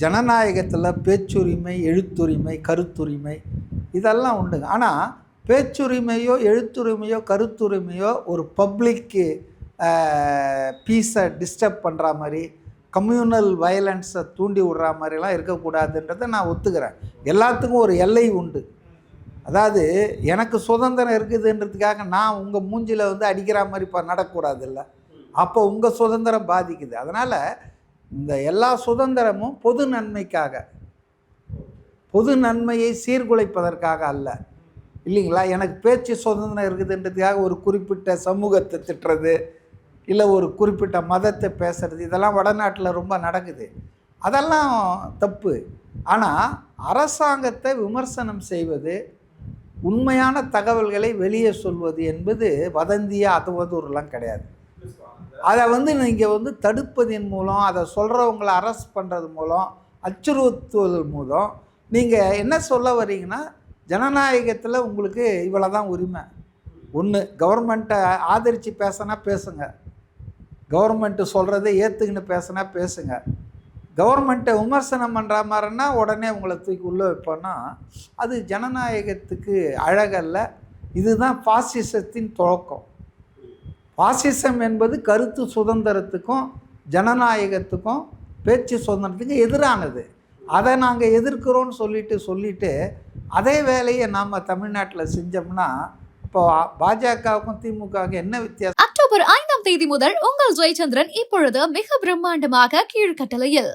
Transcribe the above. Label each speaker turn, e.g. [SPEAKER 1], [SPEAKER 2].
[SPEAKER 1] ஜனநாயகத்தில் பேச்சுரிமை, எழுத்துரிமை, கருத்துரிமை இதெல்லாம் உண்டுங்க. ஆனால் பேச்சுரிமையோ எழுத்துரிமையோ கருத்துரிமையோ ஒரு பப்ளிக்கு பீஸை டிஸ்டர்ப் பண்ணுற மாதிரி, கம்யூனல் வயலன்ஸை தூண்டி விடுற மாதிரிலாம் இருக்கக்கூடாதுன்றதை நான் ஒத்துக்கிறேன். எல்லாத்துக்கும் ஒரு எல்லை உண்டு. அதாவது எனக்கு சுதந்திரம் இருக்குதுன்றதுக்காக நான் உங்கள் மூஞ்சில் வந்து அடிக்கிற மாதிரி இப்போ நடக்கக்கூடாது இல்லை. அப்போ உங்கள் சுதந்திரம் பாதிக்குது. அதனால் இந்த எல்லா சுதந்திரமும் பொது நன்மைக்காக, பொது நன்மையை சீர்குலைப்பதற்காக அல்ல, இல்லைங்களா? எனக்கு பேச்சு சுதந்திரம் இருக்குதுன்றதுக்காக ஒரு குறிப்பிட்ட சமூகத்தை திட்டுறது, இல்லை ஒரு குறிப்பிட்ட மதத்தை பேசுகிறது, இதெல்லாம் வடநாட்டில் ரொம்ப நடக்குது. அதெல்லாம் தப்பு. ஆனால் அரசாங்கத்தை விமர்சனம் செய்வது, உண்மையான தகவல்களை வெளியே சொல்வது என்பது வதந்தியா அவதூறுலாம் கிடையாது. அதை வந்து நீங்கள் வந்து தடுப்பதன் மூலம், அதை சொல்கிறவங்களை அரெஸ்ட் பண்ணுறது மூலம், அச்சுறுத்துவதன் மூலம் நீங்கள் என்ன சொல்ல வரீங்கன்னா, ஜனநாயகத்தில் உங்களுக்கு இவ்வளோ தான் உரிமை. ஒன்று, கவர்மெண்ட்டை ஆதரித்து பேசினா பேசுங்க, கவர்மெண்ட்டு சொல்கிறத ஏற்றுக்கின்னு பேசினா பேசுங்க. கவர்மெண்ட்டை விமர்சனம் பண்ணுற மாதிரின்னா உடனே உங்களை தூக்கி உள்ளே வைப்போன்னா அது ஜனநாயகத்துக்கு அழகல்ல. இதுதான் பாசிசத்தின் துவக்கம். பாசிசம் என்பது கருத்து சுதந்திரத்துக்கும் ஜனநாயகத்துக்கும் பேச்சு சுதந்திரத்துக்கும் எதிரானது. அதை நாங்கள் எதிர்க்கிறோன்னு சொல்லிட்டு அதே வேலையை நாம் தமிழ்நாட்டில் செஞ்சோம்னா இப்போ பாஜகவுக்கும் திமுகவுக்கும் என்ன வித்தியாசம்?
[SPEAKER 2] அக்டோபர் 5ஆம் தேதி முதல் உங்கள் ஜெயச்சந்திரன் இப்பொழுது மிக பிரம்மாண்டமாக கீழ்கட்டளையில்